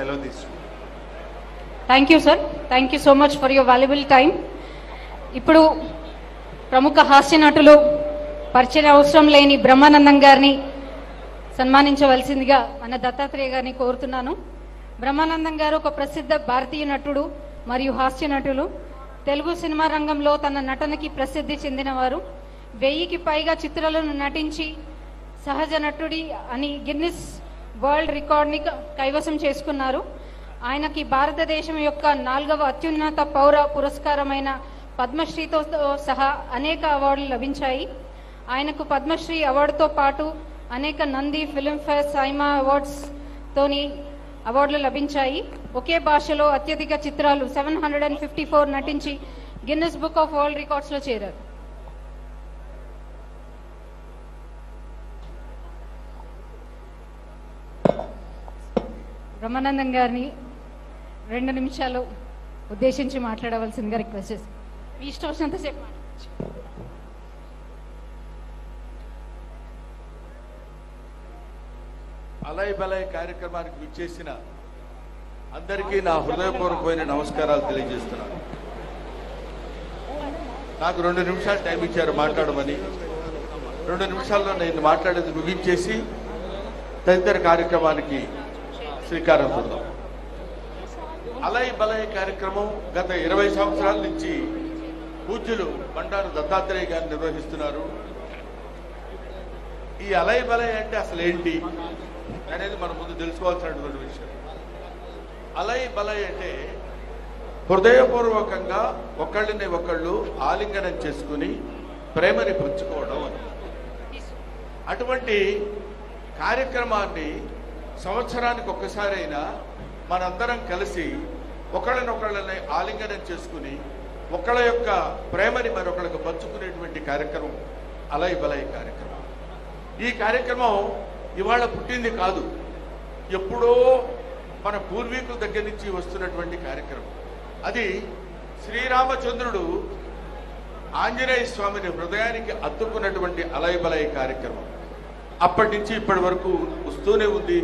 సెలవు తీసుకుంటాను. Thank you sir, thank you so much for your valuable time. ఇప్పుడు ప్రముఖ హాస్య నటులు పరిచయ అవసరం లేని బ్రహ్మానందం గారిని సన్మానించవలసిందిగా మన దత్తాత్రేయ గారిని కోరుతున్నాను. బ్రహ్మానందం గారు ఒక ప్రసిద్ధ భారతీయ నటుడు మరియు హాస్య నటులు. తెలుగు సినిమా రంగంలో తన నటనకి ప్రసిద్ధి చెందినవారు. 1000కి పైగా చిత్రాలను నటించి సహజ నటుడి అని గిన్నిస్ వరల్డ్ రికార్డ్ని కైవసం చేసుకున్నారు. ఆయనకి భారతదేశం యొక్క 4వ అత్యున్నత పౌర పురస్కారమైన పద్మశ్రీతో సహా అనేక అవార్డులు లభించాయి. ఆయనకు పద్మశ్రీ అవార్డుతో పాటు అనేక నంది, ఫిల్మ్ఫేర్, సైమా అవార్డ్స్ తోని అవార్డులు లభించాయి. ఒకే భాషలో అత్యధిక చిత్రాలు 754 నటించి Guinness book of world records లో చేరారు. బ్రహ్మానందం గారిని 2 నిమిషాలు ఉద్దేశించి మాట్లాడవలసిందిగా రిక్వెస్ట్ చేస్తాను. మీ ఇష్టం వచ్చినంతసేపు మాట్లాడచ్చు. అలయ్ బలయ్ కార్యక్రమానికి విచ్చేసిన అందరికీ నా హృదయపూర్వకమైన నమస్కారాలు తెలియజేస్తున్నాను. నాకు 2 నిమిషాలు టైం ఇచ్చారు మాట్లాడమని. 2 నిమిషాల్లో నేను మాట్లాడేది ముగించేసి తదితర కార్యక్రమానికి శ్రీకారం చుడదాం. అలయ్ బలయ్ కార్యక్రమం గత 20 సంవత్సరాల నుంచి పూజ్యులు బండారు దత్తాత్రేయ గారు నిర్వహిస్తున్నారు. ఈ అలయ్ బలయ్ అంటే అసలు ఏంటి అనేది మనం ముందు తెలుసుకోవాల్సినటువంటి విషయం. అలయ్ బలయ్ అంటే హృదయపూర్వకంగా ఒకళ్ళని ఒకళ్ళు ఆలింగనం చేసుకుని ప్రేమని పంచుకోవడం అని. అటువంటి కార్యక్రమాన్ని సంవత్సరానికి ఒక్కసారైనా మనందరం కలిసి ఒకళ్ళనొకళ్ళని ఆలింగనం చేసుకుని ఒకళ్ళ యొక్క ప్రేమని మరొకళ్ళకు పంచుకునేటువంటి కార్యక్రమం అలయ్ బలయ్ కార్యక్రమం. ఈ కార్యక్రమం ఇవాళ పుట్టింది కాదు, ఎప్పుడో మన పూర్వీకుల దగ్గర నుంచి వస్తున్నటువంటి కార్యక్రమం. అది శ్రీరామచంద్రుడు ఆంజనేయ స్వామిని హృదయానికి అత్తుకున్నటువంటి అలయ్ బలయ్ కార్యక్రమం అప్పటి నుంచి ఇప్పటి వరకు వస్తూనే ఉంది,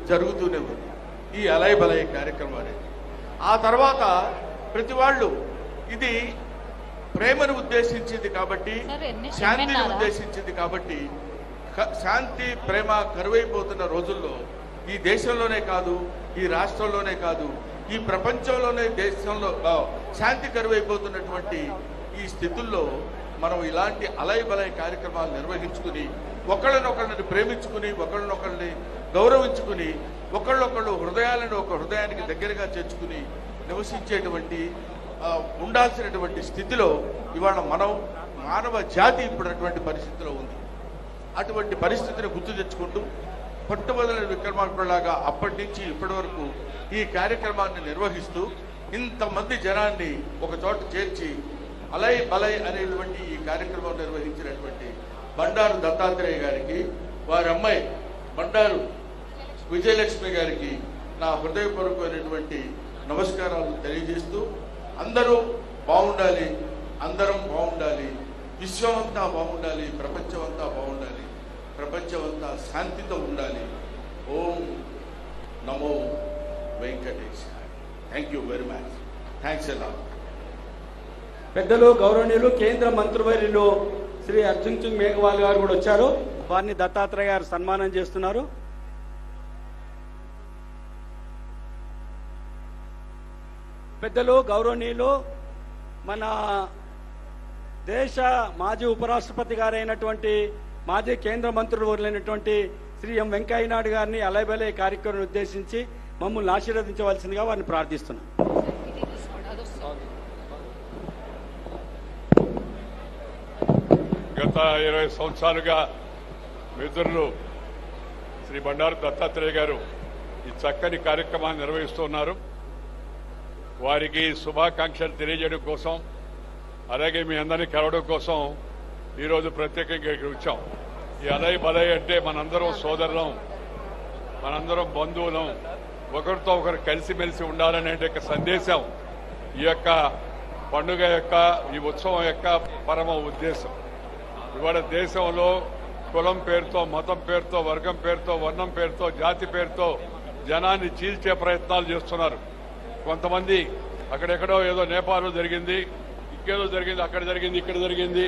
జరుగుతూనే ఉంది ఈ అలయ్ బలయ్ కార్యక్రమం అనేది. ఆ తర్వాత ప్రతి వాళ్ళు ఇది ప్రేమను ఉద్దేశించింది కాబట్టి, శాంతిని ఉద్దేశించింది కాబట్టి, శాంతి ప్రేమ కరువైపోతున్న రోజుల్లో ఈ దేశంలోనే కాదు, ఈ రాష్ట్రంలోనే కాదు, ఈ ప్రపంచంలోనే దేశంలో శాంతి కరువైపోతున్నటువంటి ఈ స్థితుల్లో మనం ఇలాంటి అలయ్ బలయ్ కార్యక్రమాలు నిర్వహించుకుని ఒకళ్ళనొకళ్ళని ప్రేమించుకుని ఒకళ్ళనొకళ్ళని గౌరవించుకుని ఒకళ్ళొకళ్ళు హృదయాలను ఒక హృదయానికి దగ్గరగా చేర్చుకుని నివసించేటువంటి ఉండాల్సినటువంటి స్థితిలో ఇవాళ మనం మానవ జాతి ఇప్పుడున్నటువంటి పరిస్థితిలో ఉంది. అటువంటి పరిస్థితిని గుర్తు తెచ్చుకుంటూ పట్టుబదల విక్రమార్కులాగా అప్పటి నుంచి ఇప్పటి వరకు ఈ కార్యక్రమాన్ని నిర్వహిస్తూ ఇంతమంది జనాన్ని ఒక చోట చేర్చి అలయ్ బలయ్ అనేటువంటి ఈ కార్యక్రమం నిర్వహించినటువంటి బండారు దత్తాత్రేయ గారికి, వారి అమ్మాయి బండారు విజయలక్ష్మి గారికి నా హృదయపూర్వకమైనటువంటి నమస్కారాలు తెలియజేస్తూ, అందరూ బాగుండాలి, అందరం బాగుండాలి, విశ్వమంతా బాగుండాలి, ప్రపంచమంతా బాగుండాలి, ప్రపంచమంతా శాంతితో ఉండాలి. ఓం నమో Venkatesh. Thank you very much. Thanks ఎలా. పెద్దలు గౌరవనీయులు కేంద్ర మంత్రివర్యులు శ్రీ అర్జున్ సింగ్ మేఘవాల్ గారు కూడా వచ్చారు. వారిని దత్తాత్రేయ గారు సన్మానం చేస్తున్నారు. పెద్దలు గౌరవనీయులు మన దేశ మాజీ ఉపరాష్ట్రపతి గారైనటువంటి మాజీ కేంద్ర మంత్రులైనటువంటి శ్రీ ఎం వెంకయ్యనాయుడు గారిని అలయ్ బలయ్ కార్యక్రమాన్ని ఉద్దేశించి మమ్మల్ని ఆశీర్వదించవలసిందిగా వారిని ప్రార్థిస్తున్నాం. గత 20 సంవత్సరాలుగా మిత్రులు శ్రీ బండారు దత్తాత్రేయ గారు ఈ చక్కని కార్యక్రమాన్ని నిర్వహిస్తున్నారు. వారికి శుభాకాంక్షలు తెలియజేయడం కోసం, అలాగే మీ అందరినీ కలవడం కోసం ఈరోజు ప్రత్యేకంగా ఇక్కడ వచ్చాం. ఈ అలయ్ బలయ్ అంటే మనందరం సోదరులం, మనందరం బంధువులం, ఒకరితో ఒకరు కలిసిమెలిసి ఉండాలనే సందేశం ఈ యొక్క పండుగ యొక్క, ఈ ఉత్సవం యొక్క పరమ ఉద్దేశం. ఇవాళ దేశంలో కులం పేరుతో, మతం పేరుతో, వర్గం పేరుతో, వర్ణం పేరుతో, జాతి పేరుతో జనాన్ని చీల్చే ప్రయత్నాలు చేస్తున్నారు. కొంతమంది అక్కడెక్కడో ఏదో నేపాల్లో జరిగింది, ఇంకేదో జరిగింది, అక్కడ జరిగింది, ఇక్కడ జరిగింది.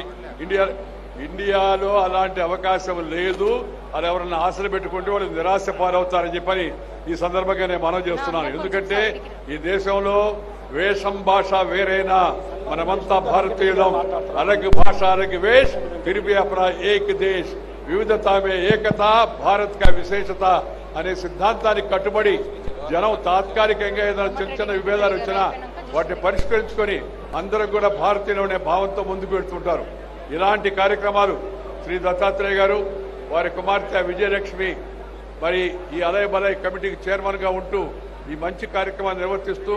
ఇండియాలో అలాంటి అవకాశం లేదు. అది ఎవరన్నా ఆశలు పెట్టుకుంటే వాళ్ళు నిరాశ పాలవుతారని చెప్పని ఈ సందర్భంగా నేను మనవి చేస్తున్నాను. ఎందుకంటే ఈ దేశంలో వేషం భాష వేరైనా మనమంతా భారతీయులం. అలగ్ భాష అలగ్ వేష్ ఫిర్ భీ అప్నా ఏక్ దేశ్, వివిధతా మే ఏకత భారత్ కా విశేషత అనే సిద్ధాంతానికి కట్టుబడి జనం తాత్కాలికంగా ఏదైనా చిన్న చిన్న విభేదాలు వచ్చినా వాటిని పరిష్కరించుకొని అందరూ కూడా భారతీయులు అనే భావంతో ముందుకు వెళ్తుంటారు. ఇలాంటి కార్యక్రమాలు శ్రీ దత్తాత్రేయ గారు, వారి కుమార్తె విజయలక్ష్మి మరి ఈ అలయ బలయ కమిటీకి చైర్మన్ గా ఉంటూ ఈ మంచి కార్యక్రమాన్ని నిర్వర్తిస్తూ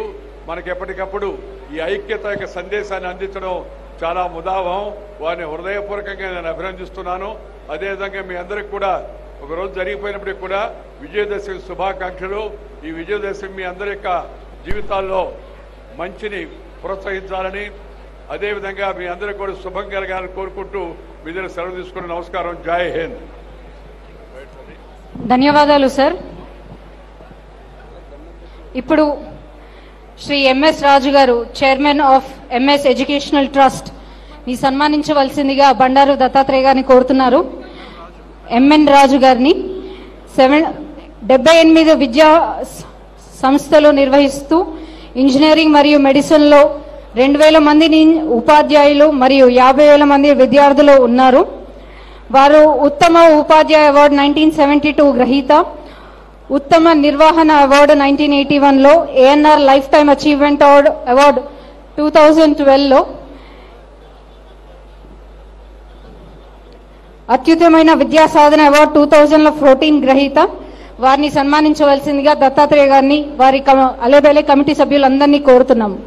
మనకి ఎప్పటికప్పుడు ఈ ఐక్యత యొక్క సందేశాన్ని అందించడం చాలా ముదావం. వారిని హృదయపూర్వకంగా నేను అభినందిస్తున్నాను. అదేవిధంగా మీ అందరికి కూడా ఒకరోజు జరిగిపోయినప్పటికీ కూడా విజయదశమి శుభాకాంక్షలు. ఈ విజయదశమి మీ అందరి యొక్క జీవితాల్లో మంచిని ప్రోత్సహించాలని, అదేవిధంగా మీ అందరికీ కూడా శుభం కలగాలని కోరుకుంటూ మీ దగ్గర సెలవు తీసుకుని నమస్కారం. జై హింద్. ధన్యవాదాలు సార్. ఇప్పుడు శ్రీ ఎంఎస్ రాజు గారు, chairman of MS educational trust ని సన్మానించవలసిందిగా బండారు దత్తాత్రేయ గారిని కోరుతున్నారు. ఎంఎన్ రాజు గారిని 78 విద్యా సంస్థలు నిర్వహిస్తూ ఇంజనీరింగ్ మరియు మెడిసిన్ లో 2000 మంది ఉపాధ్యాయులు మరియు 50,000 మంది విద్యార్థులు ఉన్నారు. వారు ఉత్తమ ఉపాధ్యాయ అవార్డు 1972 గ్రహీత, ఉత్తమ నిర్వహణ అవార్డు 1981 లో, ANR life time achievement award 2012 లో, అత్యుత్తమైన విద్యా సాధన అవార్డు 2014 గ్రహీత. వారిని సన్మానించవలసిందిగా దత్తాత్రేయ గారిని, వారి అలేబేలే కమిటీ సభ్యులందరినీ కోరుతున్నాము.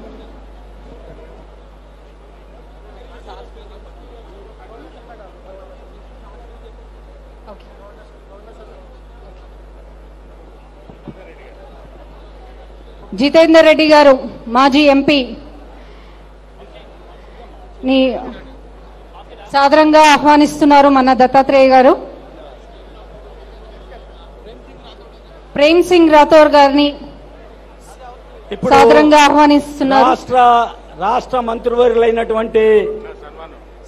జితేందర్ రెడ్డి గారు, మాజీ ఎంపీ ని సాదరంగా ఆహ్వానిస్తున్నారు మన దత్తాత్రేయ గారు. ప్రేమ్ సింగ్ రాథోర్ గారిని సాదరంగా ఆహ్వానిస్తున్నారు. రాష్ట్ర మంత్రివర్యులైనటువంటి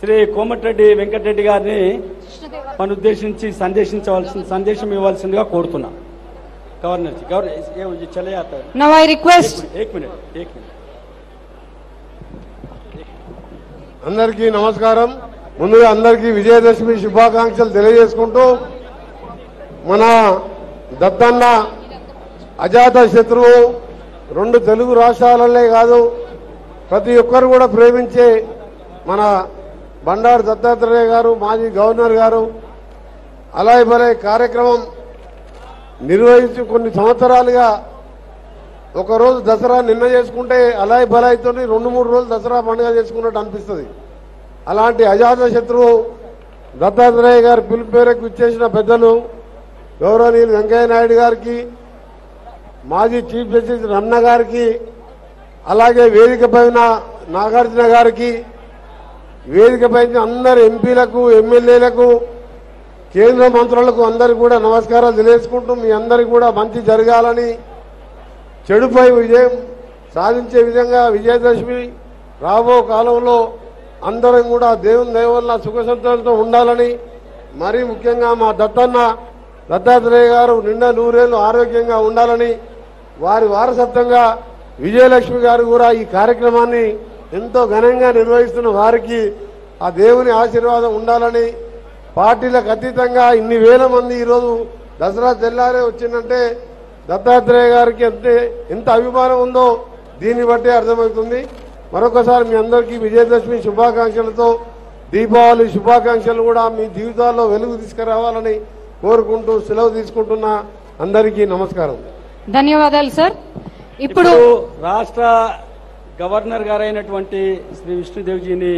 శ్రీ కోమటిరెడ్డి వెంకటరెడ్డి గారిని మన ఉద్దేశించి సందేశం ఇవ్వాల్సిందిగా కోరుతున్నా. గవర్నర్ చలే నౌ ఐ రిక్వెస్ట్. ఏక్ మినిట్. అందరికీ నమస్కారం. ముందుగా అందరికీ విజయదశమి శుభాకాంక్షలు తెలియజేసుకుంటూ, మన దత్తన్న అజాత శత్రువు 2 తెలుగు రాష్ట్రాలనే కాదు ప్రతి ఒక్కరు కూడా ప్రేమించే మన బండారు దత్తాత్రేయ గారు, మాజీ గవర్నర్ గారు అలాయ్ బలాయ్ కార్యక్రమం నిర్వహించి కొన్ని సంవత్సరాలుగా ఒకరోజు దసరా నిన్న చేసుకుంటే అలాయ్ బలాయ్తో 2-3 రోజులు దసరా పండుగ చేసుకున్నట్టు అనిపిస్తుంది. అలాంటి అజాత శత్రువు దత్తాత్రేయ గారి పిలుపు మేరకు ఇచ్చేసిన పెద్దలు గౌరవనీయులు వెంకయ్య నాయుడు గారికి, మాజీ చీఫ్ జస్టిస్ రమణ గారికి, అలాగే వేదికపై నాగార్జున గారికి, వేదికపై అందరు ఎంపీలకు, ఎమ్మెల్యేలకు, కేంద్ర మంత్రులకు అందరికీ కూడా నమస్కారాలు తెలియజేసుకుంటూ, మీ అందరికీ కూడా మంచి జరగాలని, చెడుపై విజయం సాధించే విధంగా విజయదశమి రాబో కాలంలో అందరం కూడా దేవుని దయ వల్ల సుఖ సంతోషంతో ఉండాలని, మరీ ముఖ్యంగా మా దత్తాత్రేయ గారు నిండా 100 ఏళ్లు ఆరోగ్యంగా ఉండాలని, వారి వారసత్వంగా విజయలక్ష్మి గారు కూడా ఈ కార్యక్రమాన్ని ఎంతో ఘనంగా నిర్వహిస్తున్న వారికి ఆ దేవుని ఆశీర్వాదం ఉండాలని, పార్టీలకు అతీతంగా ఇన్ని వేల మంది ఈరోజు దసరా తెల్లారే వచ్చిందంటే దత్తాత్రేయ గారికి ఎంత అభిమానం ఉందో దీన్ని బట్టే అర్థమవుతుంది. మరొకసారి మీ అందరికీ విజయదశమి శుభాకాంక్షలతో, దీపావళి శుభాకాంక్షలు కూడా మీ జీవితాల్లో వెలుగు తీసుకురావాలని కోరుకుంటూ సెలవు తీసుకుంటున్నా. అందరికీ నమస్కారం. ధన్యవాదాలు సార్. ఇప్పుడు రాష్ట్ర గవర్నర్ గారైనటువంటి శ్రీ విష్ణుదేవ్జీని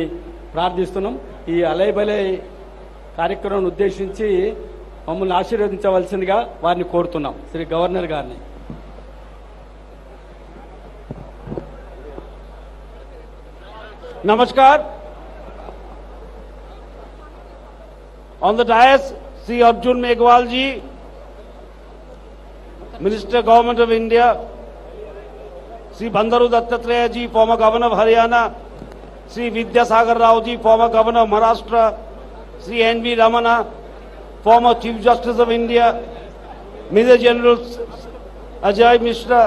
ప్రార్థిస్తున్నాం. ఈ అలయ్ బలయ్ కార్యక్రమాన్ని ఉద్దేశించి మమ్మల్ని ఆశీర్వదించవలసిందిగా వారిని కోరుతున్నాం, శ్రీ గవర్నర్ గారిని. Namaskar. On the dais, Sri Arjun Meghwal ji, Minister Government of India, Sri Bandaru Dattatreya ji, former Governor of Haryana, Sri Vidyasagar Rao ji, former Governor of Maharashtra, Sri N.V. Ramana, former Chief Justice of India, Major General Ajay Mishra,